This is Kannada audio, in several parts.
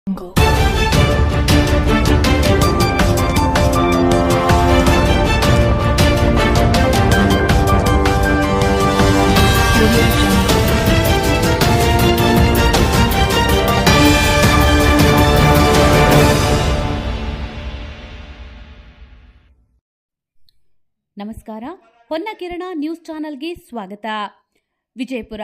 ನಮಸ್ಕಾರ. ಹೊನ್ನಕಿರಣ ನ್ಯೂಸ್ ಚಾನೆಲ್ಗೆ ಸ್ವಾಗತ. ವಿಜಯಪುರ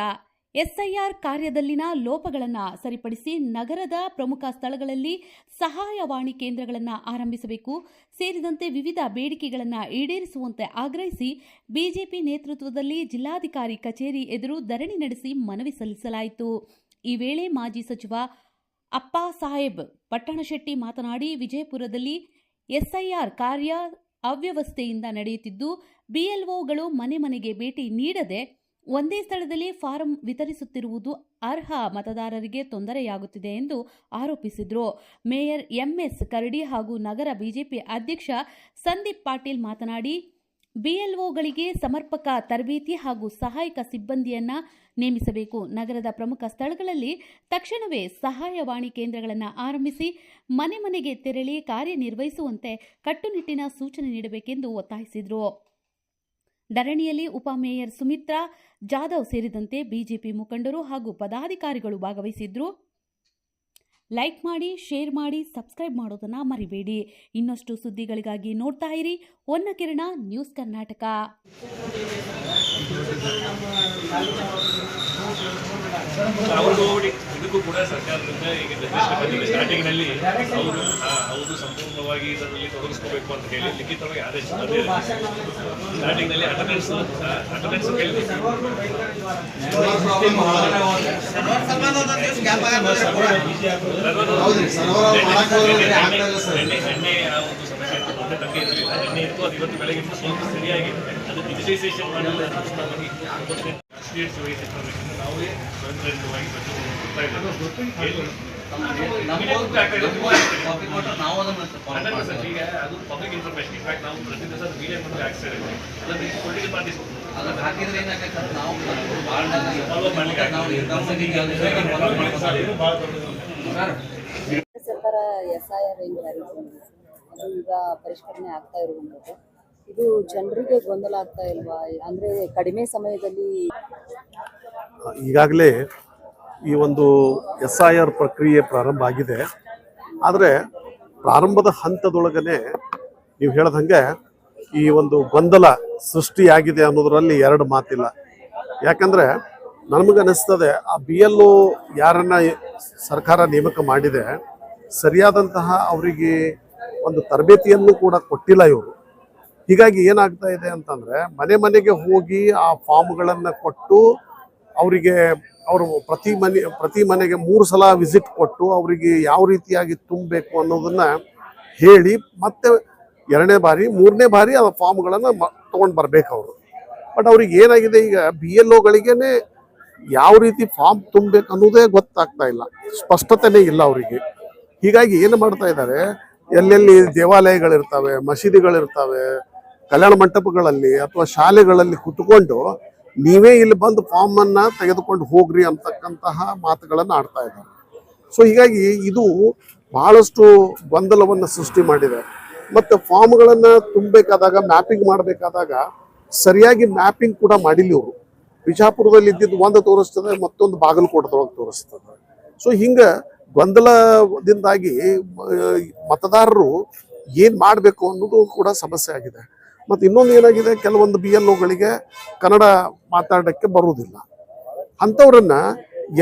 ಎಸ್ಐಆರ್ ಕಾರ್ಯದಲ್ಲಿನ ಲೋಪಗಳನ್ನು ಸರಿಪಡಿಸಿ ನಗರದ ಪ್ರಮುಖ ಸ್ಥಳಗಳಲ್ಲಿ ಸಹಾಯವಾಣಿ ಕೇಂದ್ರಗಳನ್ನು ಆರಂಭಿಸಬೇಕು ಸೇರಿದಂತೆ ವಿವಿಧ ಬೇಡಿಕೆಗಳನ್ನು ಈಡೇರಿಸುವಂತೆ ಆಗ್ರಹಿಸಿ ಬಿಜೆಪಿ ನೇತೃತ್ವದಲ್ಲಿ ಜಿಲ್ಲಾಧಿಕಾರಿ ಕಚೇರಿ ಎದುರು ಧರಣಿ ನಡೆಸಿ ಮನವಿ ಸಲ್ಲಿಸಲಾಯಿತು. ಈ ವೇಳೆ ಮಾಜಿ ಸಚಿವ ಅಪ್ಪಾ ಸಾಹೇಬ್ ಪಟ್ಟಣಶೆಟ್ಟಿ ಮಾತನಾಡಿ, ವಿಜಯಪುರದಲ್ಲಿ ಎಸ್ಐಆರ್ ಕಾರ್ಯ ಅವ್ಯವಸ್ಥೆಯಿಂದ ನಡೆಯುತ್ತಿದ್ದು ಬಿಎಲ್ಒಗಳು ಮನೆ ಮನೆಗೆ ಭೇಟಿ ನೀಡದೆ ಒಂದೇ ಸ್ಥಳದಲ್ಲಿ ಫಾರಂ ವಿತರಿಸುತ್ತಿರುವುದು ಅರ್ಹ ಮತದಾರರಿಗೆ ತೊಂದರೆಯಾಗುತ್ತಿದೆ ಎಂದು ಆರೋಪಿಸಿದರು. ಮೇಯರ್ ಎಂಎಸ್ ಕರಡಿ ಹಾಗೂ ನಗರ ಬಿಜೆಪಿ ಅಧ್ಯಕ್ಷ ಸಂದೀಪ್ ಪಾಟೀಲ್ ಮಾತನಾಡಿ, ಬಿಎಲ್ಒಗಳಿಗೆ ಸಮರ್ಪಕ ತರಬೇತಿ ಹಾಗೂ ಸಹಾಯಕ ಸಿಬ್ಬಂದಿಯನ್ನ ನೇಮಿಸಬೇಕು. ನಗರದ ಪ್ರಮುಖ ಸ್ಥಳಗಳಲ್ಲಿ ತಕ್ಷಣವೇ ಸಹಾಯವಾಣಿ ಕೇಂದ್ರಗಳನ್ನು ಆರಂಭಿಸಿ ಮನೆ ಮನೆಗೆ ತೆರಳಿ ಕಾರ್ಯನಿರ್ವಹಿಸುವಂತೆ ಕಟ್ಟುನಿಟ್ಟಿನ ಸೂಚನೆ ನೀಡಬೇಕೆಂದು ಒತ್ತಾಯಿಸಿದರು. ಧರಣಿಯಲ್ಲಿ ಉಪಮೇಯರ್ ಸುಮಿತ್ರಾ ಜಾಧವ್ ಸೇರಿದಂತೆ ಬಿಜೆಪಿ ಮುಖಂಡರು ಹಾಗೂ ಪದಾಧಿಕಾರಿಗಳು ಭಾಗವಹಿಸಿದ್ರು. ಲೈಕ್ ಮಾಡಿ, ಶೇರ್ ಮಾಡಿ, ಸಬ್ಸ್ಕ್ರೈಬ್ ಮಾಡೋದನ್ನ ಮರಿಬೇಡಿ. ಇನ್ನಷ್ಟು ಸುದ್ದಿಗಳಿಗಾಗಿ ನೋಡ್ತಾ ಇರಿ ಹೊನ್ನಕಿರಣ ನ್ಯೂಸ್ ಕರ್ನಾಟಕ. ಇದಕ್ಕೂ ಕೂಡ ಸರ್ಕಾರದಿಂದ ಈಗ ಸ್ಟಾರ್ಟಿಂಗ್ನಲ್ಲಿ ಅವರು ಸಂಪೂರ್ಣವಾಗಿ ಇದರಲ್ಲಿ ತೊಡಗಿಸ್ಕೋಬೇಕು ಅಂತ ಹೇಳಿ ಲಿಖಿತವಾಗಿ ಆದೇಶ ಸ್ಟಾರ್ಟಿಂಗ್ನಲ್ಲಿ ಅಟೆಂಡೆನ್ಸ್ ಎಣ್ಣೆ ಆ ಒಂದು ಸಮಸ್ಯೆ ಇತ್ತು, ದೊಡ್ಡ ತಂಗೆ ಇರಲಿಲ್ಲ. ಎಣ್ಣೆ ಇತ್ತು, ಅದು ಇವತ್ತು ಬೆಳಗ್ಗೆ ಸ್ವಲ್ಪ ಸರಿಯಾಗಿ ಅದು ಡಿಜಿಟೈಸೇಷನ್ ಮಾಡಲು ರಾಷ್ಟ್ರೀಯ ಸೇವೆ ನಾವು ಸ್ವಯಂಪ್ರೇರಿತವಾಗಿ ಈಗ ಅದು ಪಬ್ಲಿಕ್ ಇನ್ಫಾರ್ಮೇಶನ್. ಇನ್ಫ್ಯಾಕ್ಟ್ ನಾವು ಪ್ರತಿ ದಿವಸ ಮೀಡಿಯಾ ಮುಂದೆ ಹಾಕ್ತಾ ಇದ್ದೀವಿ. ಅದನ್ನು ಪೊಲಿಟಿಕಲ್ ಪಾರ್ಟೀಸ್ ಹಾಕಿದ್ರೆ ಏನಾಗುತ್ತೆ, ನಾವು ಸರ್ಕಾರ ಎಸ್ಐಆರ್ ಏನು ಅದು ಈಗ ಪರಿಷ್ಕರಣೆ ಆಗ್ತಾ ಇರುವಂಥದ್ದು, ಇದು ಜನರಿಗೆ ಗೊಂದಲ ಆಗ್ತಾ ಇಲ್ವಾ? ಅಂದರೆ ಕಡಿಮೆ ಸಮಯದಲ್ಲಿ ಈಗಾಗಲೇ ಈ ಒಂದು ಎಸ್ಐಆರ್ ಪ್ರಕ್ರಿಯೆ ಪ್ರಾರಂಭ ಆಗಿದೆ. ಆದರೆ ಪ್ರಾರಂಭದ ಹಂತದೊಳಗನೆ ನೀವು ಹೇಳ್ದಂಗೆ ಈ ಒಂದು ಗೊಂದಲ ಸೃಷ್ಟಿಯಾಗಿದೆ ಅನ್ನೋದರಲ್ಲಿ ಎರಡು ಮಾತಿಲ್ಲ. ಯಾಕಂದರೆ ನಮಗನ್ನಿಸ್ತದೆ ಆ BLO ಯಾರನ್ನ ಸರ್ಕಾರ ನೇಮಕ ಮಾಡಿದೆ ಸರಿಯಾದಂತಹ ಅವರಿಗೆ ಒಂದು ತರಬೇತಿಯನ್ನು ಕೂಡ ಕೊಟ್ಟಿಲ್ಲ ಇವರು. ಹೀಗಾಗಿ ಏನಾಗ್ತಾ ಇದೆ ಅಂತಂದರೆ ಮನೆಗೆ ಹೋಗಿ ಆ ಫಾರ್ಮ್ಗಳನ್ನು ಕೊಟ್ಟು ಅವರಿಗೆ ಅವರು ಪ್ರತಿ ಮನೆಗೆ 3 ಸಲ ವಿಸಿಟ್ ಕೊಟ್ಟು ಅವರಿಗೆ ಯಾವ ರೀತಿಯಾಗಿ ತುಂಬಬೇಕು ಅನ್ನೋದನ್ನು ಹೇಳಿ ಮತ್ತೆ 2ನೇ ಬಾರಿ 3ನೇ ಬಾರಿ ಆ ಫಾರ್ಮ್ಗಳನ್ನು ತೊಗೊಂಡು ಬರಬೇಕು ಅವರು. ಬಟ್ ಅವ್ರಿಗೆ ಏನಾಗಿದೆ, ಈಗ BLOಗಳಿಗೇ ಯಾವ ರೀತಿ ಫಾರ್ಮ್ ತುಂಬಬೇಕು ಅನ್ನೋದೇ ಗೊತ್ತಾಗ್ತಾ ಇಲ್ಲ, ಸ್ಪಷ್ಟತೆನೇ ಇಲ್ಲ ಅವರಿಗೆ. ಹೀಗಾಗಿ ಏನು ಮಾಡ್ತಾ ಇದ್ದಾರೆ, ಎಲ್ಲೆಲ್ಲಿ ದೇವಾಲಯಗಳಿರ್ತವೆ, ಮಸೀದಿಗಳಿರ್ತವೆ, ಕಲ್ಯಾಣ ಮಂಟಪಗಳಲ್ಲಿ ಅಥವಾ ಶಾಲೆಗಳಲ್ಲಿ ಕುತ್ಕೊಂಡು ನೀವೇ ಇಲ್ಲಿ ಬಂದು ಫಾರ್ಮನ್ನು ತೆಗೆದುಕೊಂಡು ಹೋಗ್ರಿ ಅಂತಕ್ಕಂತಹ ಮಾತುಗಳನ್ನು ಆಡ್ತಾ ಇದ್ದಾರೆ. ಸೊ ಹೀಗಾಗಿ ಇದು ಬಹಳಷ್ಟು ಗೊಂದಲವನ್ನು ಸೃಷ್ಟಿ ಮಾಡಿದೆ. ಮತ್ತು ಫಾರ್ಮ್ಗಳನ್ನು ತುಂಬಬೇಕಾದಾಗ, ಮ್ಯಾಪಿಂಗ್ ಮಾಡಬೇಕಾದಾಗ ಸರಿಯಾಗಿ ಮ್ಯಾಪಿಂಗ್ ಕೂಡ ಮಾಡಿಲ್ಲ ಇವರು. ಬಿಜಾಪುರದಲ್ಲಿ ಇದ್ದಿದ್ದು ಒಂದು ತೋರಿಸ್ತದೆ, ಮತ್ತೊಂದು ಬಾಗಲಕೋಟದೊಳಗೆ ತೋರಿಸ್ತದೆ. ಸೊ ಹಿಂಗೆ ಗೊಂದಲದಿಂದಾಗಿ ಮತದಾರರು ಏನು ಮಾಡಬೇಕು ಅನ್ನೋದು ಕೂಡ ಸಮಸ್ಯೆ ಆಗಿದೆ. ಮತ್ತು ಇನ್ನೊಂದು ಏನಾಗಿದೆ, ಕೆಲವೊಂದು BLOಗಳಿಗೆ ಕನ್ನಡ ಮಾತಾಡೋಕ್ಕೆ ಬರುವುದಿಲ್ಲ. ಅಂಥವ್ರನ್ನ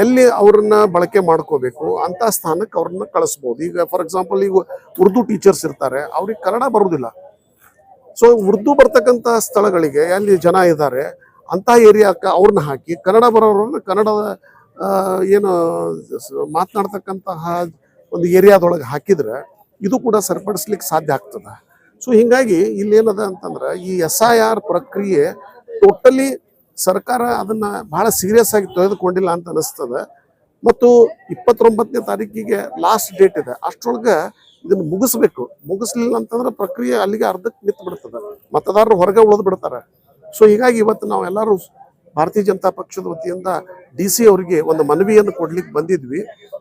ಎಲ್ಲಿ ಅವ್ರನ್ನ ಬಳಕೆ ಮಾಡ್ಕೋಬೇಕು ಅಂಥ ಸ್ಥಾನಕ್ಕೆ ಅವ್ರನ್ನ ಕಳಿಸ್ಬೋದು. ಈಗ ಫಾರ್ ಎಕ್ಸಾಂಪಲ್ ಈಗ ಉರ್ದು ಟೀಚರ್ಸ್ ಇರ್ತಾರೆ, ಅವ್ರಿಗೆ ಕನ್ನಡ ಬರೋದಿಲ್ಲ. ಸೊ ಉರ್ದು ಬರ್ತಕ್ಕಂಥ ಸ್ಥಳಗಳಿಗೆ ಎಲ್ಲಿ ಜನ ಇದ್ದಾರೆ ಅಂಥ ಏರಿಯಾಕ್ಕೆ ಅವ್ರನ್ನ ಹಾಕಿ ಕನ್ನಡ ಬರೋರನ್ನ ಕನ್ನಡದ ಏನು ಮಾತನಾಡ್ತಕ್ಕಂತಹ ಒಂದು ಏರಿಯಾದೊಳಗೆ ಹಾಕಿದರೆ ಇದು ಕೂಡ ಸರಿಪಡಿಸ್ಲಿಕ್ಕೆ ಸಾಧ್ಯ ಆಗ್ತದೆ. ಸೊ ಹೀಗಾಗಿ ಇಲ್ಲೇನದ ಅಂತಂದ್ರೆ ಈ SIR ಪ್ರಕ್ರಿಯೆ ಟೋಟಲಿ ಸರ್ಕಾರ ಅದನ್ನು ಭಾಳ ಸೀರಿಯಸ್ ಆಗಿ ತೆಗೆದುಕೊಂಡಿಲ್ಲ ಅಂತ ಅನಿಸ್ತದೆ. ಮತ್ತು 29ನೇ ತಾರೀಕಿಗೆ ಲಾಸ್ಟ್ ಡೇಟ್ ಇದೆ, ಅಷ್ಟರೊಳಗೆ ಇದನ್ನು ಮುಗಿಸ್ಲಿಲ್ಲ ಅಂತಂದ್ರೆ ಪ್ರಕ್ರಿಯೆ ಅಲ್ಲಿಗೆ ಅರ್ಧಕ್ಕೆ ನಿಂತು ಬಿಡ್ತದೆ, ಮತದಾರರು ಹೊರಗೆ ಉಳಿದು ಬಿಡ್ತಾರೆ. ಸೊ ಹೀಗಾಗಿ ಇವತ್ತು ನಾವೆಲ್ಲರೂ ಭಾರತೀಯ ಜನತಾ ಪಕ್ಷದ ವತಿಯಿಂದ DC ಅವರಿಗೆ ಒಂದು ಮನವಿಯನ್ನು ಕೊಡ್ಲಿಕ್ಕೆ ಬಂದಿದ್ವಿ.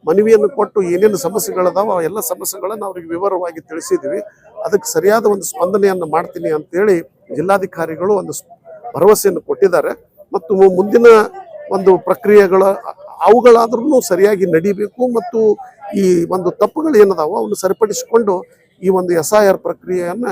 ಮನವಿಯನ್ನು ಕೊಟ್ಟು ಏನೇನು ಸಮಸ್ಯೆಗಳದಾವ ಆ ಎಲ್ಲ ಸಮಸ್ಯೆಗಳನ್ನು ಅವ್ರಿಗೆ ವಿವರವಾಗಿ ತಿಳಿಸಿದ್ವಿ. ಅದಕ್ಕೆ ಸರಿಯಾದ ಒಂದು ಸ್ಪಂದನೆಯನ್ನು ಮಾಡ್ತೀನಿ ಅಂತೇಳಿ ಜಿಲ್ಲಾಧಿಕಾರಿಗಳು ಒಂದು ಭರವಸೆಯನ್ನು ಕೊಟ್ಟಿದ್ದಾರೆ. ಮತ್ತು ಮುಂದಿನ ಒಂದು ಪ್ರಕ್ರಿಯೆಗಳು ಅವುಗಳಾದ್ರೂ ಸರಿಯಾಗಿ ನಡಿಬೇಕು ಮತ್ತು ಈ ಒಂದು ತಪ್ಪುಗಳು ಏನದಾವ ಅವನ್ನು ಸರಿಪಡಿಸಿಕೊಂಡು ಈ ಒಂದು SIR ಪ್ರಕ್ರಿಯೆಯನ್ನ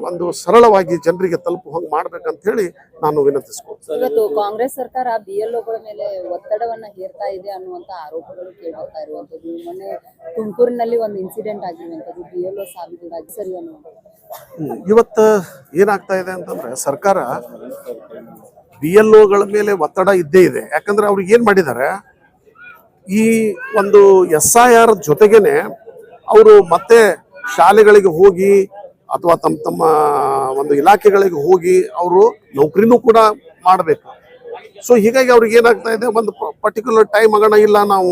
ಒಂದು ಸರಳವಾಗಿ ಜನರಿಗೆ ತಲುಪುವಂಗೆ ಮಾಡ್ಬೇಕಂತ ಹೇಳಿ ನಾನು ವಿನಂತಿಸ್ಕೊಳ್ತೀನಿ. ಇವತ್ತು ಕಾಂಗ್ರೆಸ್ ಸರ್ಕಾರ BLOಗಳ ಮೇಲೆ ಒತ್ತಡವನ್ನ ಹೇರ್ತಾ ಇದೆ ಅನ್ನುವಂತ ಆರೋಪಗಳು ಕೇಳ್ತಾ ಇರುವಂತದ್ದು. ಮೊನ್ನೆ ತುಮಕೂರಿನಲ್ಲಿ ಒಂದು ಇನ್ಸಿಡೆಂಟ್ ಆಗಿರುವಂತದ್ದು, BLO ಸಾವಿಗೆ ಸರಿ ಅನ್ನುವಂಥದ್ದು. ಇವತ್ತು ಏನಾಗ್ತಾ ಇದೆ ಅಂತಂದ್ರೆ ಸರ್ಕಾರ BLOಗಳ ಮೇಲೆ ಒತ್ತಡ ಇದ್ದೇ ಇದೆ. ಯಾಕಂದ್ರೆ ಅವ್ರಿಗೆ ಏನ್ ಮಾಡಿದ್ದಾರೆ, ಈ ಒಂದು SIR ಜೊತೆಗೇನೆ ಅವರು ಮತ್ತೆ ಶಾಲೆಗಳಿಗೆ ಹೋಗಿ ಅಥವಾ ತಮ್ಮ ಒಂದು ಇಲಾಖೆಗಳಿಗೆ ಹೋಗಿ ಅವರು ನೌಕರಿನೂ ಕೂಡ ಮಾಡಬೇಕು. ಸೊ ಹೀಗಾಗಿ ಅವ್ರಿಗೆ ಏನಾಗ್ತಾ ಇದೆ, ಒಂದು ಪರ್ಟಿಕ್ಯುಲರ್ ಟೈಮ್ ಆಗೋಣ, ಇಲ್ಲ ನಾವು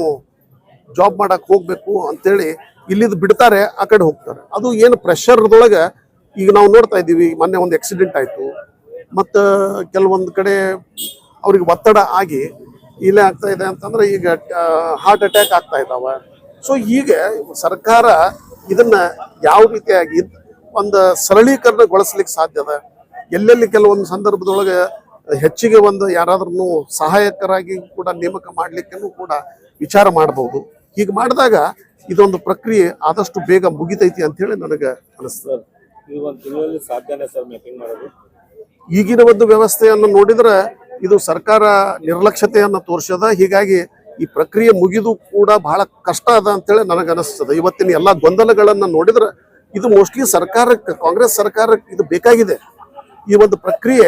ಜಾಬ್ ಮಾಡಕ್ ಹೋಗ್ಬೇಕು ಅಂತೇಳಿ ಇಲ್ಲಿದ್ದು ಬಿಡ್ತಾರೆ, ಆ ಕಡೆ ಹೋಗ್ತಾರೆ. ಅದು ಏನು ಪ್ರೆಷರ್ದೊಳಗೆ ಈಗ ನಾವು ನೋಡ್ತಾ ಇದ್ದೀವಿ. ಮೊನ್ನೆ ಒಂದು ಆಕ್ಸಿಡೆಂಟ್ ಆಯಿತು, ಮತ್ತು ಕೆಲವೊಂದು ಕಡೆ ಅವ್ರಿಗೆ ಒತ್ತಡ ಆಗಿ ಇಲ್ಲೇ ಆಗ್ತಾ ಇದೆ ಅಂತಂದ್ರೆ ಈಗ ಹಾರ್ಟ್ ಅಟ್ಯಾಕ್ ಆಗ್ತಾ ಇದ್ದಾವೆ. ಸೊ ಹೀಗೆ ಸರ್ಕಾರ ಇದನ್ನ ಯಾವ ರೀತಿಯಾಗಿ ಒಂದು ಸರಳೀಕರಣಗೊಳಿಸ್ಲಿಕ್ಕೆ ಸಾಧ್ಯದ, ಎಲ್ಲೆಲ್ಲಿ ಕೆಲವೊಂದು ಸಂದರ್ಭದೊಳಗೆ ಹೆಚ್ಚಿಗೆ ಒಂದು ಯಾರಾದ್ರೂ ಸಹಾಯಕರಾಗಿ ಕೂಡ ನೇಮಕ ಮಾಡ್ಲಿಕ್ಕೂ ಕೂಡ ವಿಚಾರ ಮಾಡಬಹುದು. ಹೀಗೆ ಮಾಡಿದಾಗ ಇದೊಂದು ಪ್ರಕ್ರಿಯೆ ಆದಷ್ಟು ಬೇಗ ಮುಗಿತೈತಿ ಅಂತ ಹೇಳಿ ನನಗೆ ಅನಿಸ್ತದೆ. ಈಗಿನ ಒಂದು ವ್ಯವಸ್ಥೆಯನ್ನು ನೋಡಿದ್ರೆ ಇದು ಸರ್ಕಾರ ನಿರ್ಲಕ್ಷ್ಯತೆಯನ್ನು ತೋರಿಸದ. ಹೀಗಾಗಿ ಈ ಪ್ರಕ್ರಿಯೆ ಮುಗಿದು ಕೂಡ ಬಹಳ ಕಷ್ಟ ಅದ ಅಂತೇಳಿ ನನಗೆ ಅನಿಸ್ತದೆ. ಇವತ್ತಿನ ಎಲ್ಲ ಗೊಂದಲಗಳನ್ನು ನೋಡಿದ್ರೆ ಇದು ಮೋಸ್ಟ್ಲಿ ಸರ್ಕಾರಕ್ಕೆ, ಕಾಂಗ್ರೆಸ್ ಸರ್ಕಾರಕ್ಕೆ ಇದು ಬೇಕಾಗಿದೆ. ಈ ಒಂದು ಪ್ರಕ್ರಿಯೆ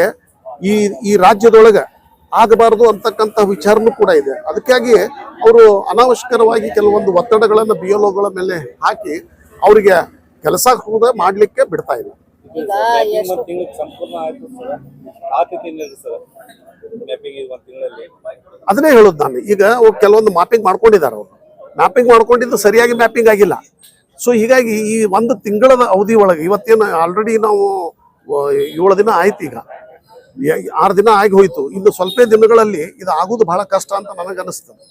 ಈ ರಾಜ್ಯದೊಳಗೆ ಆಗಬಾರದು ಅಂತಕ್ಕಂಥ ವಿಚಾರನೂ ಕೂಡ ಇದೆ. ಅದಕ್ಕಾಗಿ ಅವರು ಅನಾವಶ್ಯಕರವಾಗಿ ಕೆಲವೊಂದು ಒತ್ತಡಗಳನ್ನು BLOಗಳ ಮೇಲೆ ಹಾಕಿ ಅವರಿಗೆ ಕೆಲಸ ಕೂಡ ಮಾಡ್ಲಿಕ್ಕೆ ಬಿಡ್ತಾ ಇಲ್ಲ. ಈಗ ಎಷ್ಟು ಅದನ್ನೇ ಹೇಳೋದು ನಾನು. ಈಗ ಕೆಲವೊಂದು ಮ್ಯಾಪಿಂಗ್ ಮಾಡ್ಕೊಂಡಿದ್ದಾರೆ, ಅವರು ಮ್ಯಾಪಿಂಗ್ ಮಾಡ್ಕೊಂಡಿದ್ದು ಸರಿಯಾಗಿ ಮ್ಯಾಪಿಂಗ್ ಆಗಿಲ್ಲ. ಸೊ ಹೀಗಾಗಿ ಈ ಒಂದು ತಿಂಗಳ ಅವಧಿ ಒಳಗೆ ಇವತ್ತೇನು ಆಲ್ರೆಡಿ ನಾವು 7 ದಿನ ಆಯ್ತು, ಈಗ 6 ದಿನ ಆಗಿ ಹೋಯ್ತು. ಇನ್ನು ಸ್ವಲ್ಪ ದಿನಗಳಲ್ಲಿ ಇದು ಆಗುದು ಬಹಳ ಕಷ್ಟ ಅಂತ ನನಗನ್ನಿಸ್ತದೆ.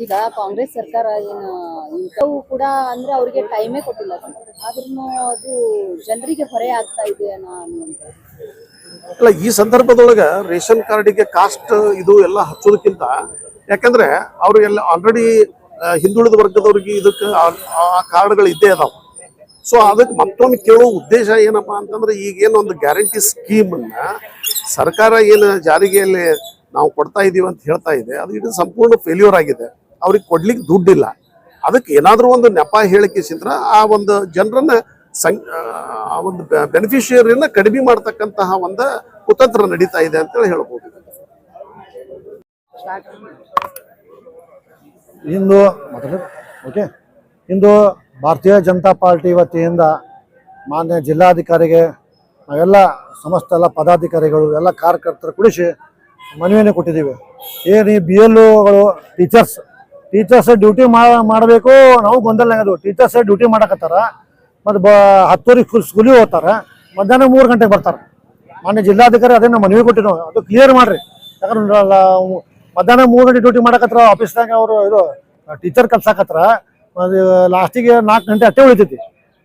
ಈಗ ಕಾಂಗ್ರೆಸ್ ಸರ್ಕಾರ ಏನು ಇಂಥವು ಕೂಡ ಅಂದ್ರೆ ಅವ್ರಿಗೆ ಟೈಮೇ ಕೊಟ್ಟಿಲ್ಲ, ಆದ್ರೂ ಅದು ಜನರಿಗೆ ಹೊರೆ ಆಗ್ತಾ ಇದೆ ಅನ್ನುವಂಥದ್ದು. ಅಲ್ಲ, ಈ ಸಂದರ್ಭದೊಳಗೆ ರೇಷನ್ ಕಾರ್ಡಿಗೆ ಕಾಸ್ಟ್ ಇದು ಎಲ್ಲ ಹಚ್ಚೋದಕ್ಕಿಂತ, ಯಾಕಂದ್ರೆ ಅವ್ರಿಗೆಲ್ಲ ಆಲ್ರೆಡಿ ಹಿಂದುಳಿದ ವರ್ಗದವ್ರಿಗೆ ಇದಕ್ಕೆ ಆ ಕಾರ್ಡ್ಗಳು ಇದ್ದೇ ಅದಾವ. ಸೊ ಅದಕ್ಕೆ ಮತ್ತೊಂದು ಕೇಳೋ ಉದ್ದೇಶ ಏನಪ್ಪಾ ಅಂತಂದ್ರೆ, ಈಗೇನು ಒಂದು ಗ್ಯಾರಂಟಿ ಸ್ಕೀಮನ್ನ ಸರ್ಕಾರ ಏನು ಜಾರಿಗೆಯಲ್ಲಿ ನಾವು ಕೊಡ್ತಾ ಇದೀವಿ ಅಂತ ಹೇಳ್ತಾ ಇದೆ, ಅದು ಇದು ಸಂಪೂರ್ಣ ಫೇಲ್ಯೂರ್ ಆಗಿದೆ. ಅವ್ರಿಗೆ ಕೊಡ್ಲಿಕ್ಕೆ ದುಡ್ಡಿಲ್ಲ. ಅದಕ್ಕೆ ಏನಾದರೂ ಒಂದು ನೆಪ ಹೇಳಿಕೆಸಿದ್ರೆ ಆ ಒಂದು ಜನರನ್ನ ಆ ಒಂದು ಬೆನಿಫಿಷಿಯರಿಯನ್ನ ಕಡಿಮೆ ಮಾಡ್ತಕ್ಕಂತಹ ಒಂದು ಕುತಂತ್ರ ನಡೀತಾ ಇದೆ ಅಂತೇಳಿ ಹೇಳ್ಬೋದು. ಇಂದು ಭಾರತೀಯ ಜನತಾ ಪಾರ್ಟಿ ವತಿಯಿಂದ ಮಾನ್ಯ ಜಿಲ್ಲಾಧಿಕಾರಿಗೆ ನಾವೆಲ್ಲ ಸಮಸ್ತ ಎಲ್ಲ ಪದಾಧಿಕಾರಿಗಳು ಎಲ್ಲ ಕಾರ್ಯಕರ್ತರು ಕೂಡಿಸಿ ಮನವಿಯನ್ನು ಕೊಟ್ಟಿದ್ದೀವಿ. ಏನು ಈ BLOಗಳು ಟೀಚರ್ಸ್ ಡ್ಯೂಟಿ ಮಾಡಬೇಕು, ನಾವು ಗೊಂದಲನಾಗದು. ಟೀಚರ್ಸ್ ಡ್ಯೂಟಿ ಮಾಡಕತ್ತಾರ, ಮತ್ತು 10 ಸ್ಕೂಲಿಗೆ ಹೋಗ್ತಾರೆ, ಮಧ್ಯಾಹ್ನ 3 ಗಂಟೆಗೆ ಬರ್ತಾರೆ. ಮಾನ್ಯ ಜಿಲ್ಲಾಧಿಕಾರಿ ಅದನ್ನು ಮನವಿ ಕೊಟ್ಟಿವಿ, ಅದು ಕ್ಲಿಯರ್ ಮಾಡ್ರಿ. ಯಾಕಂದ್ರೆ ಮಧ್ಯಾಹ್ನ 3 ಗಂಟೆ ಡ್ಯೂಟಿ ಮಾಡಕತ್ತಾರ ಆಫೀಸ್ನಾಗ, ಅವರು ಇದು ಟೀಚರ್ ಕಲ್ಸಾಕತ್ತಾರ. ಲಾಸ್ಟಿಗೆ 4 ಗಂಟೆ ಅಟ್ಟೆ ಉಳಿತೈತಿ.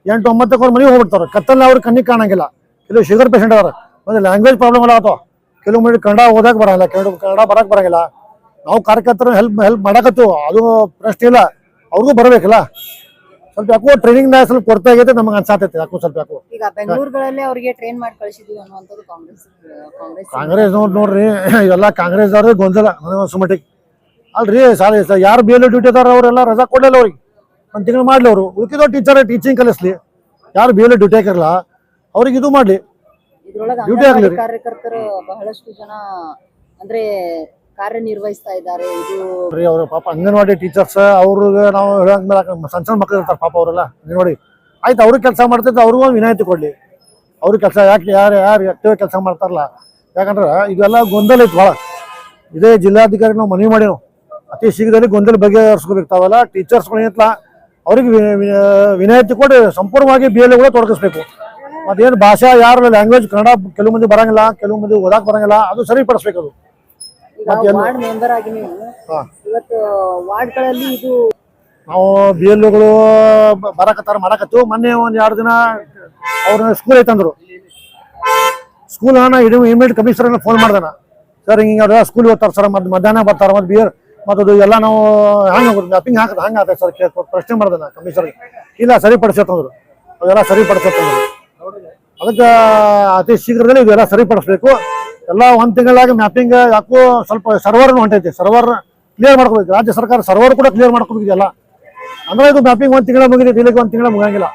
8-9 ಅವ್ರ ಮನೆಗೆ ಹೋಗ್ಬಿಡ್ತಾರೆ. ಕತ್ತಲ್ಲಿ ಅವ್ರಿಗೆ ಕಣ್ಣಿಗೆ ಕಾಣಂಗಿಲ್ಲ. ಕೆಲವು ಶುಗರ್ ಪೇಷಂಟ್ ಅದಾರ, ಒಂದು ಲ್ಯಾಂಗ್ವೇಜ್ ಪ್ರಾಬ್ಲಮ್ ಎಲ್ಲ ಆತವ. ಕೆಲವು ಮಂದಿ ಕನ್ನಡ ಓದಕ್ಕೆ ಬರಂಗಿಲ್ಲ, ಕನ್ನಡ ಬರಕ್ಕೆ ಬರಂಗಿಲ್ಲ. ನಾವು ಕಾರ್ಯಕರ್ತರು ಹೆಲ್ಪ್ ಮಾಡಕತ್ತೀವಿ, ಅದು ಪ್ರಶ್ನೆ ಇಲ್ಲ. ಅವ್ರಿಗೂ ಬರಬೇಕಲ್ಲ. ಸ್ವಲ್ಪ ಯಾಕೋ ಟ್ರೈನಿಂಗ್ ಸ್ವಲ್ಪ ಕೊಡ್ತಾ ಆಗೈತೆ ನಮಗೆ ಅನ್ಸಾತೈತೆ. ಯಾಕೋ ಸ್ವಲ್ಪ ಯಾಕೋ ಈಗ ಬೆಂಗಳೂರುಗಳಲ್ಲಿ ಅವರಿಗೆ ಟ್ರೈನ್ ಮಾಡಿ ಕಳಿಸಿದ್ವಿ ಅನ್ನುವಂಥದ್ದು ಕಾಂಗ್ರೆಸ್ ನೋಡ್ರಿ, ಇವೆಲ್ಲ ಕಾಂಗ್ರೆಸ್ ಅವ್ರಿಗೆ ಗೊಂದಲ ಸುಮಟಿಗೆ ಅಲ್ರಿ. ಯಾರು BLO ಡ್ಯೂಟಿ ಅದಾರ ಅವರೆಲ್ಲ ರಜಾ ಕೊಡಲಿಲ್ಲ ಅವ್ರಿಗೆ, 1 ತಿಂಗಳು ಮಾಡ್ಲಿ. ಅವರು ಉಳ್ಕಿದೋ ಟೀಚಿಂಗ್ ಕಲಿಸ್ಲಿ. ಯಾರು BLO ಡ್ಯೂಟಿ ಹಾಕಿರಲ್ಲ ಅವ್ರಿಗೆ ಇದು ಮಾಡ್ಲಿ, ಡ್ಯೂಟಿ ಆಗ್ಲಿ. ಕಾರ್ಯಕರ್ತರು ಬಹಳಷ್ಟು ಜನ ಅಂದ್ರೆ ಕಾರ್ಯನಿರ್ವಹಿಸ್ತಾ ಇದ್ದಾರೆ. ಇದು ಅವರು ಪಾಪ ಅಂಗನವಾಡಿ ಟೀಚರ್ಸ್, ಅವ್ರಿಗೆ ನಾವು ಹೇಳಂಗಿಲ್ಲ, ಸಣ್ಣ ಮಕ್ಕಳು ಇರ್ತಾರೆ ಪಾಪ ಅವರೆಲ್ಲ ಅಂಗನವಾಡಿ. ಆಯ್ತು, ಅವ್ರಿಗೆ ಕೆಲಸ ಮಾಡ್ತಿದ್ದು ಅವ್ರಿಗೂ ಒಂದು ವಿನಾಯಿತಿ ಕೊಡ್ಲಿ. ಅವ್ರಿಗೆ ಕೆಲಸ ಯಾಕೆ ಯಾರು ಆಕ್ಟಿವ್ ಕೆಲಸ ಮಾಡ್ತಾರಲ್ಲ. ಯಾಕಂದ್ರೆ ಇದೆಲ್ಲ ಗೊಂದಲ ಐತಿ ಭಾಳ. ಇದೇ ಜಿಲ್ಲಾಧಿಕಾರಿ ನಾವು ಮನವಿ ಮಾಡಿ ಅತಿ ಶೀಘ್ರದಲ್ಲಿ ಗೊಂದಲ ಬಗೆಹರಿಸ್ಕೋಬೇಕು. ತಾವೆಲ್ಲ ಟೀಚರ್ಸ್ಗಳು ಏನಲ್ಲ ಅವ್ರಿಗೆ ವಿನಾಯಿತಿ ಕೊಟ್ಟು ಸಂಪೂರ್ಣವಾಗಿ BLOಗಳು ತೊಡಗಿಸ್ಬೇಕು. ಮತ್ತೇನು ಭಾಷಾ ಯಾರು ಲ್ಯಾಂಗ್ವೇಜ್ ಕನ್ನಡ ಕೆಲವು ಮಂದಿ ಬರಂಗಿಲ್ಲ, ಕೆಲವು ಮಂದಿ ಓದಾಕ್ ಬರಂಗಿಲ್ಲ, ಅದು ಸರಿಪಡಿಸ್ಬೇಕು. ಅದು ಈಗ ವಾರ್ಡ್ ಮೆಂಬರ್ ಆಗಿ ನೀವು ಹಾ. ಇವತ್ತು ವಾರ್ಡ್ಗಳಲ್ಲಿ ಇದು ನಾವು ಬಿ ಎಲ್ ಒಗಳು ಬರಕತ್ತಾರ ಮಾಡಕತ್ತು. ಮೊನ್ನೆ ಒಂದ್ 2 ದಿನ ಅವ್ರನ್ನ ಸ್ಕೂಲ್ ಐತಂದ್ರು. ಸ್ಕೂಲ್ ಇಮಿಡಿಯೇಟ್ ಕಮಿಷನರ್ ಫೋನ್ ಮಾಡ್ದಾನ, ಸರ್ ಹಿಂಗೆ ಅವ್ರ ಸ್ಕೂಲ್ ಹೋಗ್ತಾರೆ ಸರ್, ಮಧ್ಯಾಹ್ನ ಬರ್ತಾರೆ, ಮತ್ತೆ ಬಿಯರ್ ಮತ್ತದು ಎಲ್ಲ ನಾವು ಹಂಗೆ ಮ್ಯಾಪಿಂಗ್ ಹಾಕದ ಹಂಗೆ ಆಗ್ತದೆ ಸರ್ ಪ್ರಶ್ನೆ ಮಾಡ್ದಾನ ಕಮಿಷನರ್ಗೆ. ಇಲ್ಲ ಸರಿಪಡಿಸತ್ತಂದ್ರು, ಅವೆಲ್ಲ ಸರಿಪಡಿಸತ್ತಂದ್ರು. ಅದಕ್ಕೆ ಅತಿ ಶೀಘ್ರದಲ್ಲಿ ಇದೆಲ್ಲ ಸರಿಪಡಿಸ್ಬೇಕು. ಎಲ್ಲ 1 ತಿಂಗಳಾಗಿ ಮ್ಯಾಪಿಂಗ್ ಯಾಕೋ ಸ್ವಲ್ಪ ಸರ್ವರ್ ಹೊಂಟೈತಿ, ಸರ್ವರ್ ಕ್ಲಿಯರ್ ಮಾಡ್ಕೋಬೇಕು. ರಾಜ್ಯ ಸರ್ಕಾರ ಸರ್ವರ್ ಕೂಡ ಕ್ಲಿಯರ್ ಮಾಡ್ಕೋಬೇಕಿದೆಲ್ಲ. ಅಂದ್ರೆ ಇದು ಮ್ಯಾಪಿಂಗ್ 1 ತಿಂಗಳ ಮುಗಿದೈತಿ, ಇಲ್ಲಿಗೆ 1 ತಿಂಗಳ ಮುಗಿಯಂಗಿಲ್ಲ.